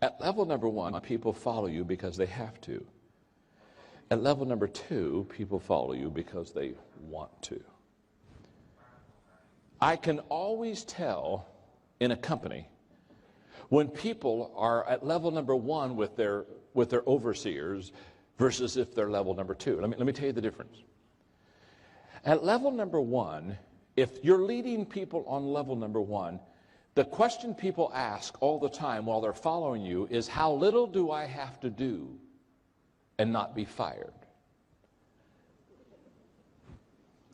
At level number one, people follow you because they have to. At level number two, people follow you because they want to. I can always tell in a company when people are at level number one with their overseers versus if they're level number two. Let me tell you the difference. At level number one, if you're leading people on level number one, the question people ask all the time while they're following you is, how little do I have to do and not be fired?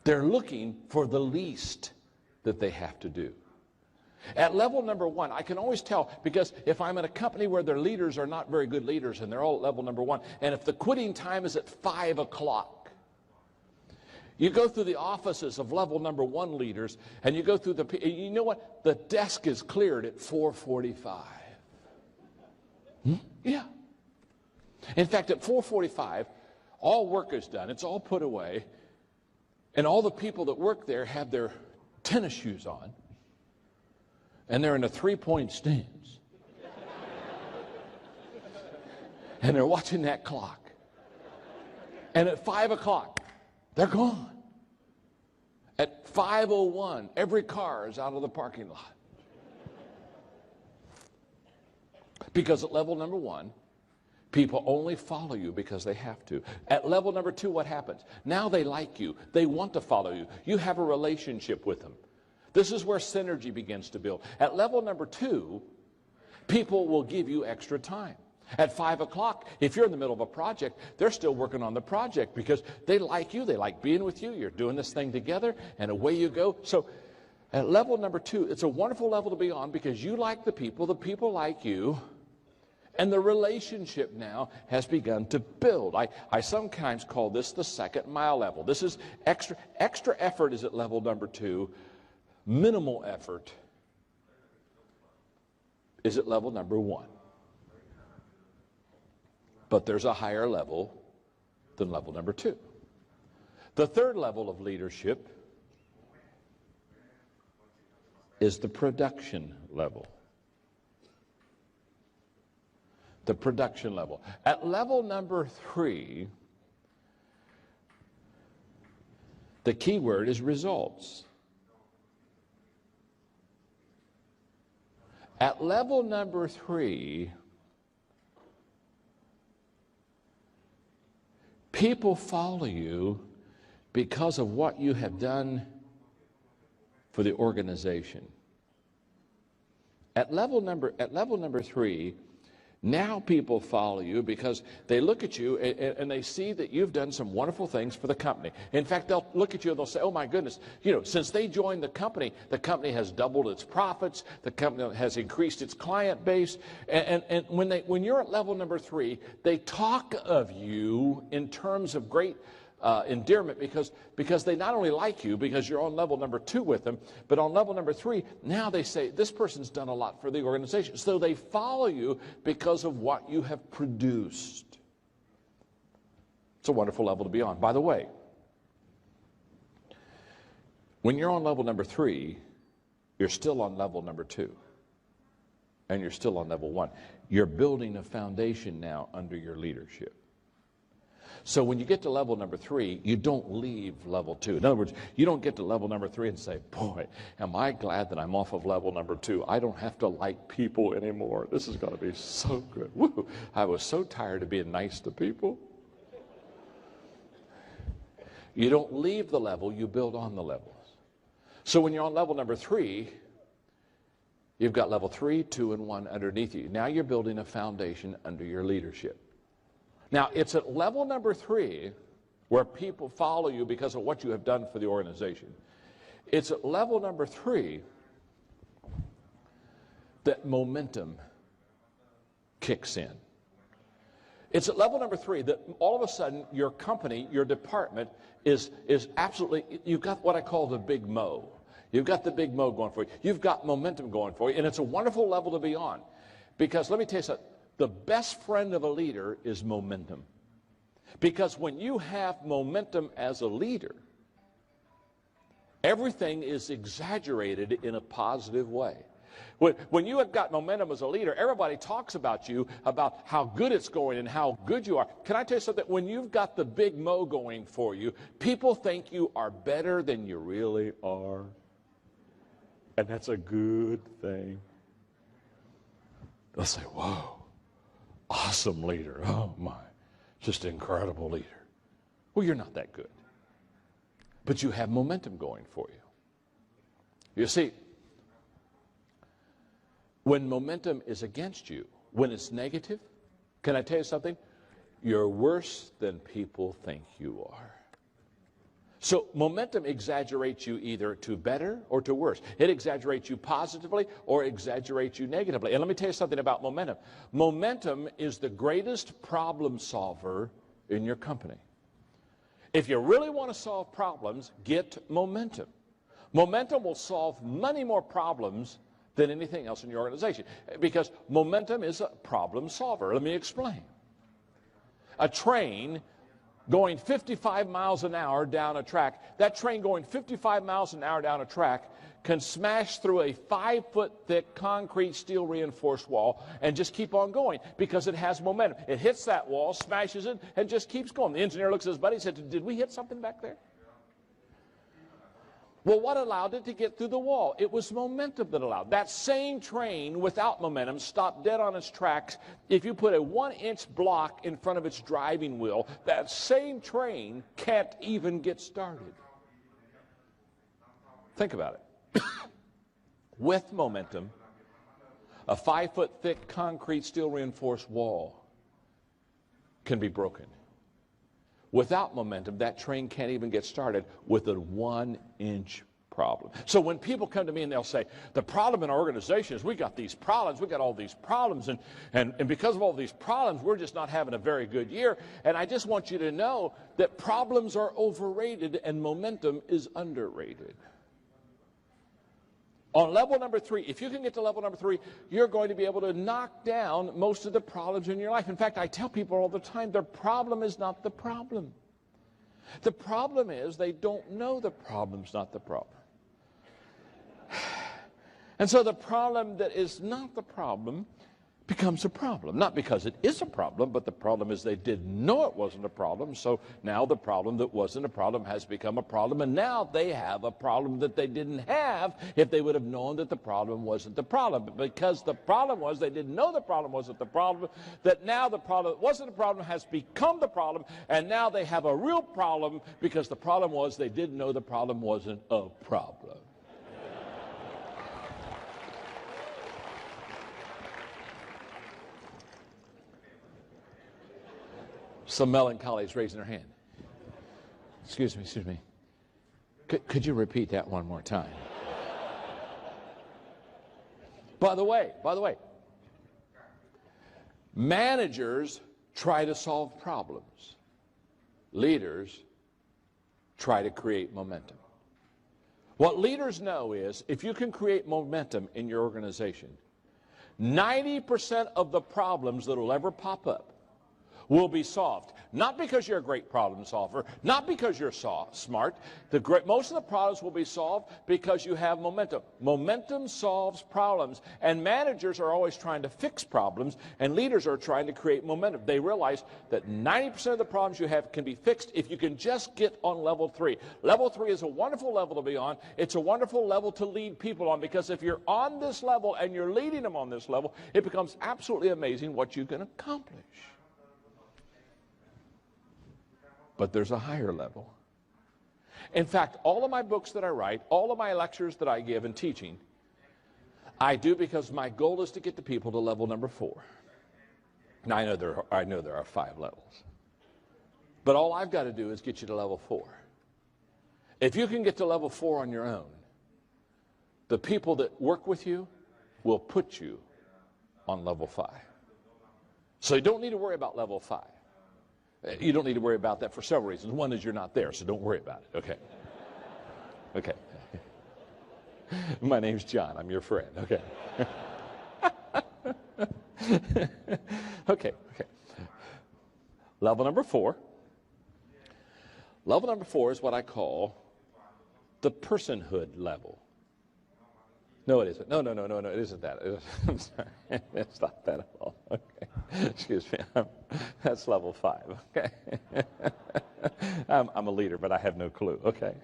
They're looking for the least that they have to do. At level number one, I can always tell, because if I'm in a company where their leaders are not very good leaders and they're all at level number one, and if the quitting time is at 5 o'clock, you go through the offices of level number one leaders, and you go through you know what? The desk is cleared at 4:45. Yeah. In fact, at 4:45, all work is done. It's all put away. And all the people that work there have their tennis shoes on. And they're in a 3-point stance. And they're watching that clock. And at 5 o'clock, they're gone. At 5:01, every car is out of the parking lot. Because at level number one, people only follow you because they have to. At level number two, what happens? Now they like you. They want to follow you. You have a relationship with them. This is where synergy begins to build. At level number two, people will give you extra time. At 5 o'clock, if you're in the middle of a project, they're still working on the project because they like you. They like being with you. You're doing this thing together, and away you go. So at level number two, it's a wonderful level to be on because you like the people like you, and the relationship now has begun to build. I sometimes call this the second mile level. This is extra effort is at level number two. Minimal effort is at level number one. But there's a higher level than level number two. The third level of leadership is the production level. The production level. At level number three, the key word is results. At level number three, people follow you because of what you have done for the organization. At level number three, now people follow you because they look at you and they see that you've done some wonderful things for the company. In fact, they'll look at you and they'll say, oh my goodness, since they joined the company has doubled its profits, the company has increased its client base. And when you're at level number three, they talk of you in terms of great endearment because they not only like you because you're on level number two with them, but on level number three, now they say, this person's done a lot for the organization. So they follow you because of what you have produced. It's a wonderful level to be on. By the way, when you're on level number three, you're still on level number two. And you're still on level one. You're building a foundation now under your leadership. So when you get to level number three, you don't leave level two. In other words, you don't get to level number three and say, boy, am I glad that I'm off of level number two. I don't have to like people anymore. This is going to be so good. Woo! I was so tired of being nice to people. You don't leave the level, you build on the levels. So when you're on level number three, you've got level 3, 2, and 1 underneath you. Now you're building a foundation under your leadership. Now, it's at level number 3 where people follow you because of what you have done for the organization. It's at level number 3 that momentum kicks in. It's at level number 3 that all of a sudden your company, your department is absolutely, you've got what I call the big mo. You've got the big mo going for you. You've got momentum going for you, and it's a wonderful level to be on. Because let me tell you something. The best friend of a leader is momentum. Because when you have momentum as a leader, everything is exaggerated in a positive way. When you have got momentum as a leader, everybody talks about you, about how good it's going and how good you are. Can I tell you something? When you've got the big mo going for you, people think you are better than you really are. And that's a good thing. They'll say, whoa, awesome leader. Oh, my, just incredible leader. Well, you're not that good. But you have momentum going for you. You see, when momentum is against you, when it's negative, can I tell you something? You're worse than people think you are. So momentum exaggerates you either to better or to worse. It exaggerates you positively or exaggerates you negatively. And let me tell you something about momentum. Momentum is the greatest problem solver in your company. If you really want to solve problems, get momentum. Momentum will solve many more problems than anything else in your organization, because momentum is a problem solver. Let me explain. A train going 55 miles an hour down a track, that train going 55 miles an hour down a track can smash through a 5-foot thick concrete steel reinforced wall and just keep on going because it has momentum. It hits that wall, smashes it, and just keeps going. The engineer looks at his buddy and said, did we hit something back there? Well, what allowed it to get through the wall? It was momentum that allowed. That same train without momentum stopped dead on its tracks. If you put a 1-inch block in front of its driving wheel, that same train can't even get started. Think about it. With momentum, a 5-foot thick concrete steel reinforced wall can be broken. Without momentum, that train can't even get started with a 1-inch problem. So when people come to me and they'll say, the problem in our organization is we got these problems, we got all these problems, and because of all these problems, we're just not having a very good year. And I just want you to know that problems are overrated and momentum is underrated. On level number 3, if you can get to level number 3, you're going to be able to knock down most of the problems in your life. In fact, I tell people all the time, their problem is not the problem. The problem is they don't know the problem's not the problem. And so the problem that is not the problem becomes a problem. Not because it is a problem, but the problem is they didn't know it wasn't a problem. So now the problem that wasn't a problem has become a problem. And now they have a problem that they didn't have if they would have known that the problem wasn't the problem. But because the problem was they didn't know the problem wasn't the problem, that now the problem that wasn't a problem has become the problem. And now they have a real problem because the problem was they didn't know the problem wasn't a problem. Some melancholy is raising their hand. Excuse me. Could you repeat that one more time? By the way, managers try to solve problems. Leaders try to create momentum. What leaders know is if you can create momentum in your organization, 90% of the problems that will ever pop up will be solved. Not because you're a great problem solver, not because you're smart. Most of the problems will be solved because you have momentum. Momentum solves problems, and managers are always trying to fix problems, and leaders are trying to create momentum. They realize that 90% of the problems you have can be fixed if you can just get on level 3. Level 3 is a wonderful level to be on. It's a wonderful level to lead people on, because if you're on this level and you're leading them on this level, it becomes absolutely amazing what you can accomplish. But there's a higher level. In fact, all of my books that I write, all of my lectures that I give and teaching, I do because my goal is to get the people to level number 4. Now, I know there are 5 levels. But all I've got to do is get you to level 4. If you can get to level 4 on your own, the people that work with you will put you on level 5. So you don't need to worry about level 5. You don't need to worry about that for several reasons. One is you're not there, so don't worry about it. Okay. My name's John. I'm your friend. Okay. Level number 4. Level number 4 is what I call the personhood level. No, it isn't. No, it isn't that. I'm sorry. It's not that at all. Okay. Excuse me. That's level 5. Okay. I'm a leader, but I have no clue. Okay.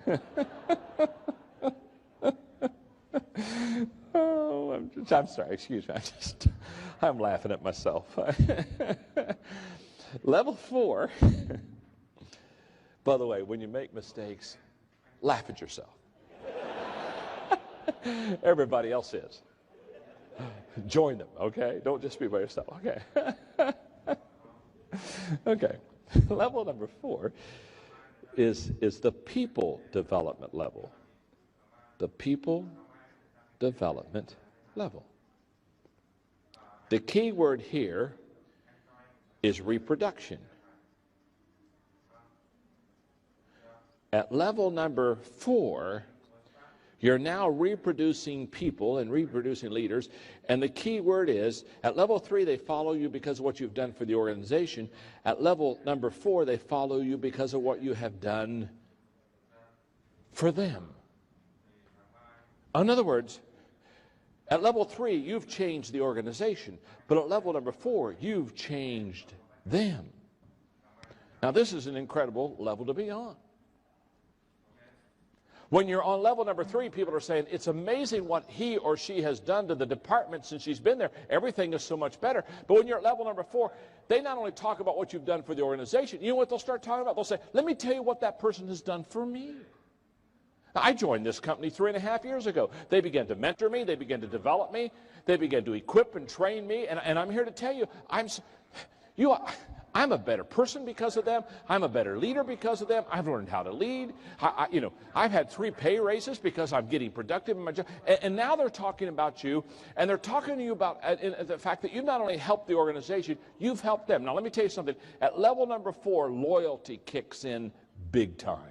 Oh, I'm sorry. Excuse me. I'm laughing at myself. Level 4. By the way, when you make mistakes, laugh at yourself. Everybody else is. Join them, okay? Don't just be by yourself, okay? Okay. Level number 4 is the people development level. The people development level. The key word here is reproduction. At level number 4, you're now reproducing people and reproducing leaders. And the key word is, at level 3, they follow you because of what you've done for the organization. At level number 4, they follow you because of what you have done for them. In other words, at level 3, you've changed the organization. But at level number 4, you've changed them. Now, this is an incredible level to be on. When you're on level number 3, people are saying, it's amazing what he or she has done to the department since she's been there. Everything is so much better. But when you're at level number 4, they not only talk about what you've done for the organization, you know what they'll start talking about? They'll say, let me tell you what that person has done for me. Now, I joined this company 3.5 years ago. They began to mentor me. They began to develop me. They began to equip and train me. And I'm here to tell you, I'm a better person because of them. I'm a better leader because of them. I've learned how to lead. I've had 3 pay raises because I'm getting productive in my job. And now they're talking about you, and they're talking to you about the fact that you've not only helped the organization, you've helped them. Now, let me tell you something. At level number 4, loyalty kicks in big time.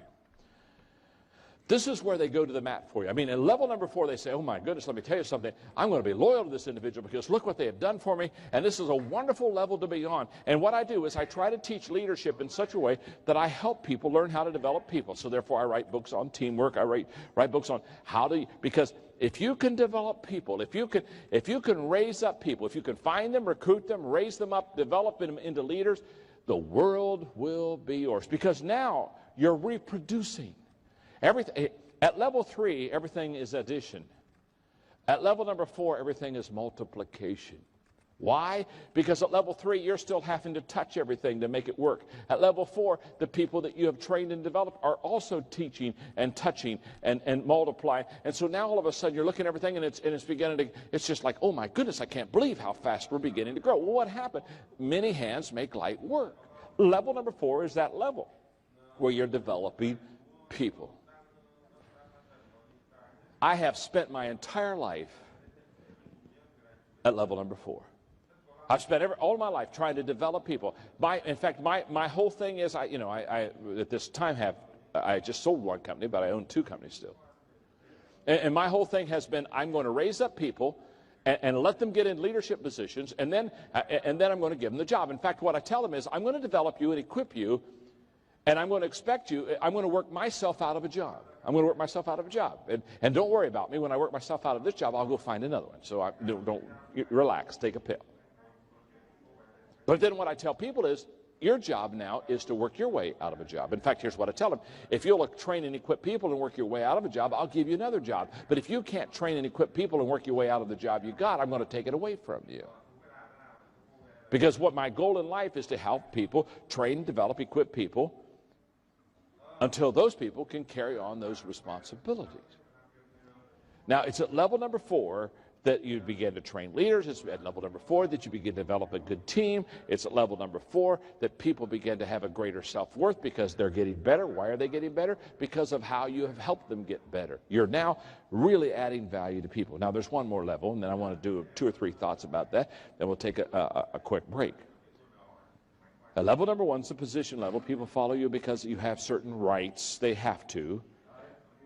This is where they go to the mat for you. I mean, at level number 4, they say, oh my goodness, let me tell you something. I'm going to be loyal to this individual because look what they have done for me. And this is a wonderful level to be on. And what I do is I try to teach leadership in such a way that I help people learn how to develop people. So therefore, I write books on teamwork. I write books on how to, because if you can develop people, if you can raise up people, if you can find them, recruit them, raise them up, develop them into leaders, the world will be yours. Because now you're reproducing. Everything, at level 3, everything is addition. At level number 4, everything is multiplication. Why? Because at level 3, you're still having to touch everything to make it work. At level 4, the people that you have trained and developed are also teaching and touching and multiplying. And so now all of a sudden you're looking at everything and it's beginning to, it's just like, oh my goodness, I can't believe how fast we're beginning to grow. Well, what happened? Many hands make light work. Level number 4 is that level where you're developing people. I have spent my entire life at level number 4. I've spent all my life trying to develop people. In fact, my whole thing is, I at this time I just sold one company, but I own 2 companies still. And my whole thing has been, I'm going to raise up people and let them get in leadership positions, and then I'm going to give them the job. In fact, what I tell them is, I'm going to develop you and equip you, and I'm going to expect you, I'm going to work myself out of a job. I'm going to work myself out of a job. And don't worry about me. When I work myself out of this job, I'll go find another one. So don't relax, take a pill. But then what I tell people is, your job now is to work your way out of a job. In fact, here's what I tell them. If you'll train and equip people and work your way out of a job, I'll give you another job. But if you can't train and equip people and work your way out of the job you got, I'm going to take it away from you. Because what my goal in life is to help people, train, develop, equip people, until those people can carry on those responsibilities. Now, it's at level number 4 that you begin to train leaders. It's at level number 4 that you begin to develop a good team. It's at level number 4 that people begin to have a greater self-worth because they're getting better. Why are they getting better? Because of how you have helped them get better. You're now really adding value to people. Now, there's one more level, and then I want to do 2 or 3 thoughts about that. Then we'll take a quick break. At level number 1 is the position level. People follow you because you have certain rights. They have to.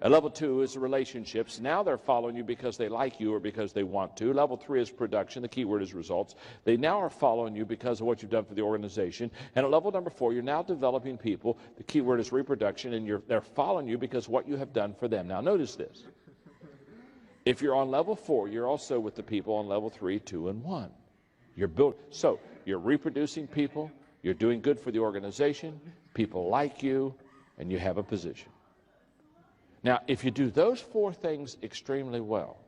At level 2 is the relationships. Now they're following you because they like you or because they want to. Level 3 is production. The key word is results. They now are following you because of what you've done for the organization. And at level number 4, you're now developing people. The key word is reproduction, and they're following you because of what you have done for them. Now notice this. If you're on level 4, you're also with the people on level 3, 2, and 1. So you're reproducing people, you're doing good for the organization, people like you, and you have a position. Now, if you do those 4 things extremely well,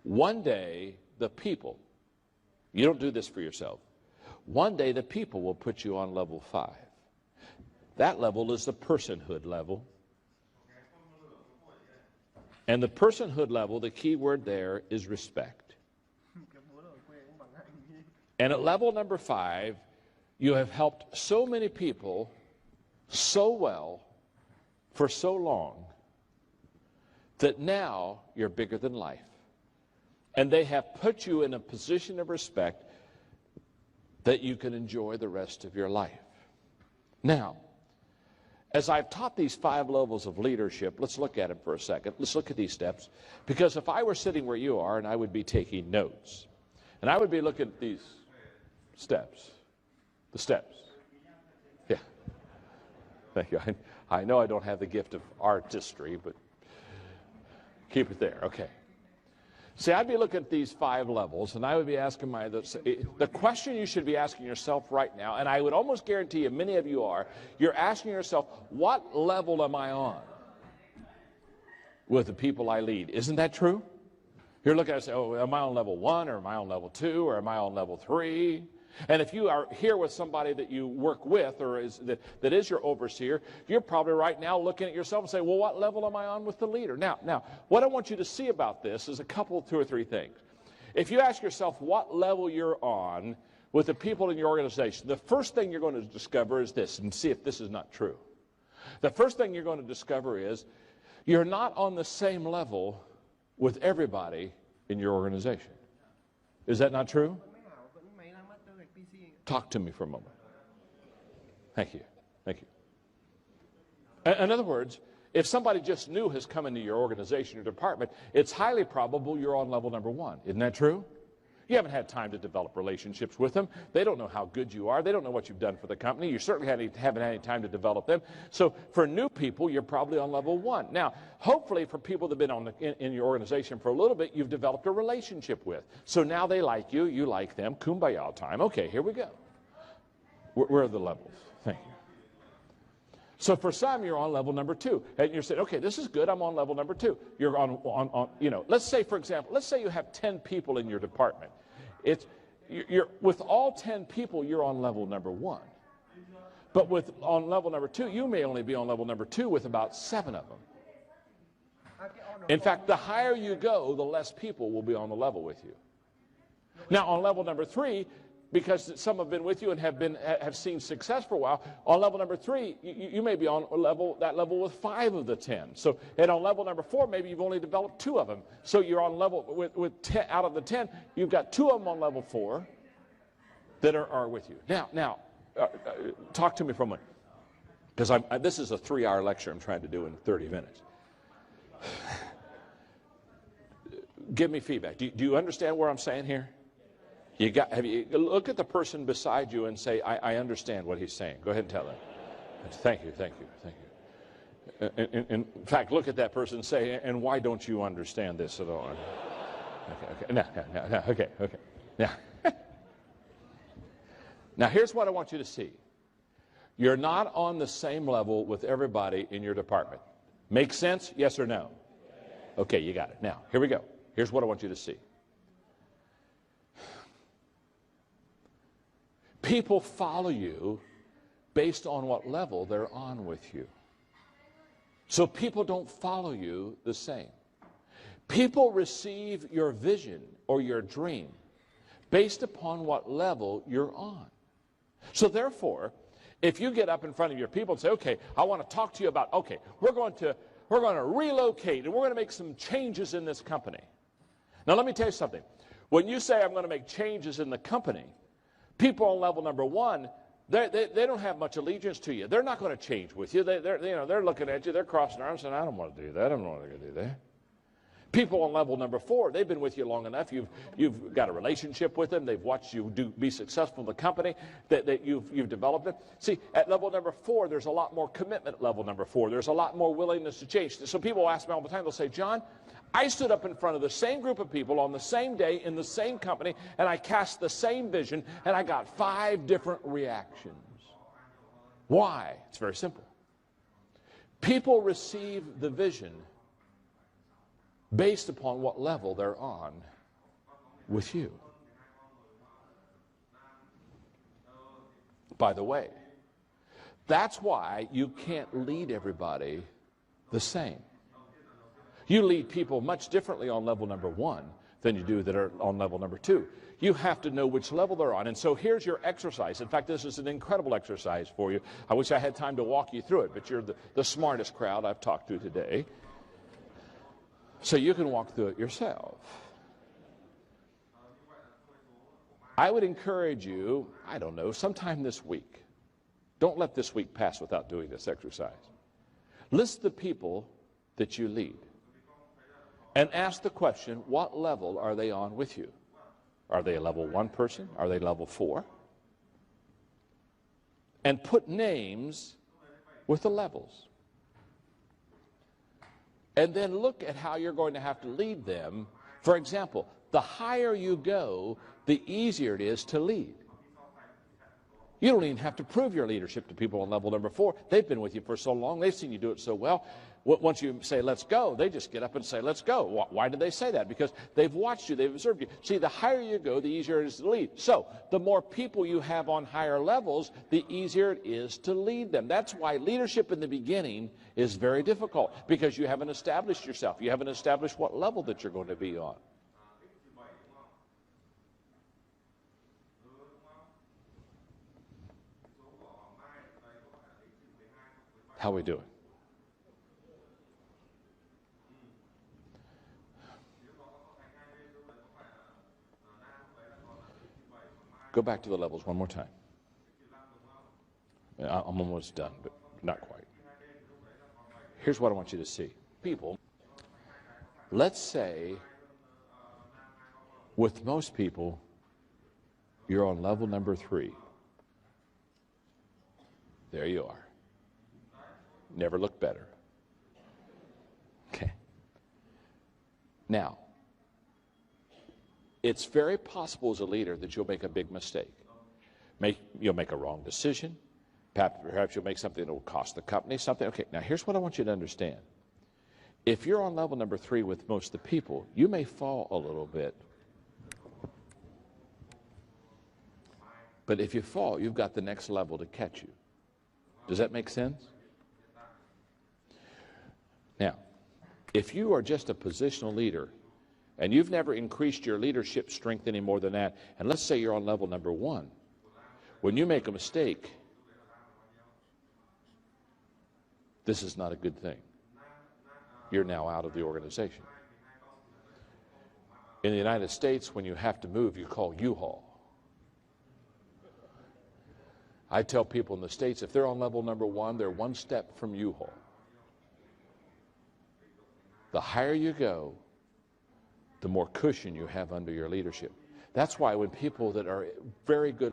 one day the people, you don't do this for yourself, one day the people will put you on level 5. That level is the personhood level. And the personhood level, the key word there is respect. And at level number 5, you have helped so many people so well for so long that now you're bigger than life. And they have put you in a position of respect that you can enjoy the rest of your life. Now, as I've taught these 5 levels of leadership, let's look at them for a second. Let's look at these steps. Because if I were sitting where you are and I would be taking notes, and I would be looking at these steps, the steps. Yeah. Thank you. I know I don't have the gift of artistry, but keep it there. Okay. See, I'd be looking at these 5 levels, and I would be asking the question you should be asking yourself right now, and I would almost guarantee you many of you are, you're asking yourself, what level am I on with the people I lead? Isn't that true? You're looking at it and say, oh, am I on level 1, or am I on level 2, or am I on level 3? And if you are here with somebody that you work with or that is your overseer, you're probably right now looking at yourself and saying, well, what level am I on with the leader? Now, what I want you to see about this is a couple, 2 or 3 things. If you ask yourself what level you're on with the people in your organization, the first thing you're going to discover is this, and see if this is not true. The first thing you're going to discover is you're not on the same level with everybody in your organization. Is that not true? Talk to me for a moment. Thank you. Thank you. In other words, if somebody just new has come into your organization or department, it's highly probable you're on level number 1. Isn't that true? You haven't had time to develop relationships with them. They don't know how good you are. They don't know what you've done for the company. You certainly haven't had any time to develop them. So for new people, you're probably on level 1. Now, hopefully for people that have been in your organization for a little bit, you've developed a relationship with. So now they like you, you like them. Kumbaya time. Okay, here we go. Where are the levels? Thank you. So for some, you're on level number 2. And you're saying, okay, this is good. I'm on level number 2. You're on let's say, for example, let's say you have 10 people in your department. You're with all 10 people, you're on level number 1. But on level number 2, you may only be on level number 2 with about 7 of them. In fact, the higher you go, the less people will be on the level with you. Now, on level number 3, because some have been with you and have seen success for a while, on level number 3, you may be on that level with 5 of the 10. So, and on level number 4, maybe you've only developed 2 of them. So you're on level with 10 out of the 10. You've got 2 of them on level 4 that are with you. Now, talk to me for a minute, because this is a 3-hour lecture I'm trying to do in 30 minutes. Give me feedback. Do you understand what I'm saying here? Look at the person beside you and say, I understand what he's saying. Go ahead and tell him. Thank you, thank you, thank you. In fact, look at that person and say, and why don't you understand this at all? Okay. Now, here's what I want you to see. You're not on the same level with everybody in your department. Make sense? Yes or no? Okay, you got it. Now, here we go. Here's what I want you to see. People follow you based on what level they're on with you. So people don't follow you the same. People receive your vision or your dream based upon what level you're on. So therefore, if you get up in front of your people and say, okay, I want to talk to you about, okay, we're going to relocate and we're going to make some changes in this company. Now let me tell you something. When you say I'm going to make changes in the company, people on level number 1, they don't have much allegiance to you. They're not going to change with you. They're looking at you. They're crossing their arms saying, I don't want to do that. I don't want to do that. People on level number 4, they've been with you long enough. You've got a relationship with them. They've watched you be successful in the company that you've developed it. See, at level number 4, there's a lot more commitment at level number 4. There's a lot more willingness to change. So people ask me all the time, they'll say, John, I stood up in front of the same group of people on the same day in the same company, and I cast the same vision, and I got 5 different reactions. Why? It's very simple. People receive the vision based upon what level they're on with you. By the way, that's why you can't lead everybody the same. You lead people much differently on level number 1 than you do that are on level number 2. You have to know which level they're on. And so here's your exercise. In fact, this is an incredible exercise for you. I wish I had time to walk you through it, but you're the smartest crowd I've talked to today. So you can walk through it yourself. I would encourage you, I don't know, sometime this week. Don't let this week pass without doing this exercise. List the people that you lead. And ask the question, what level are they on with you? Are they a level 1 person? Are they level 4? And put names with the levels. And then look at how you're going to have to lead them. For example, the higher you go, the easier it is to lead. You don't even have to prove your leadership to people on level number 4. They've been with you for so long. They've seen you do it so well. Once you say, let's go, they just get up and say, let's go. Why did they say that? Because they've watched you. They've observed you. See, the higher you go, the easier it is to lead. So the more people you have on higher levels, the easier it is to lead them. That's why leadership in the beginning is very difficult, because you haven't established yourself. You haven't established what level that you're going to be on. How are we doing? Go back to the levels one more time. I'm almost done, but not quite. Here's what I want you to see. People, let's say with most people, you're on level number 3. There you are. Never looked better. Okay. Now, it's very possible as a leader that you'll make a big mistake. You'll make a wrong decision. Perhaps you'll make something that will cost the company something. Okay, now here's what I want you to understand. If you're on level number 3 with most of the people, you may fall a little bit. But if you fall, you've got the next level to catch you. Does that make sense? Now, if you are just a positional leader and you've never increased your leadership strength any more than that, and let's say you're on level number 1, when you make a mistake, this is not a good thing. You're now out of the organization. In the United States, when you have to move, you call U-Haul. I tell people in the States, if they're on level number 1, they're one step from U-Haul. The higher you go, the more cushion you have under your leadership. That's why when people that are very good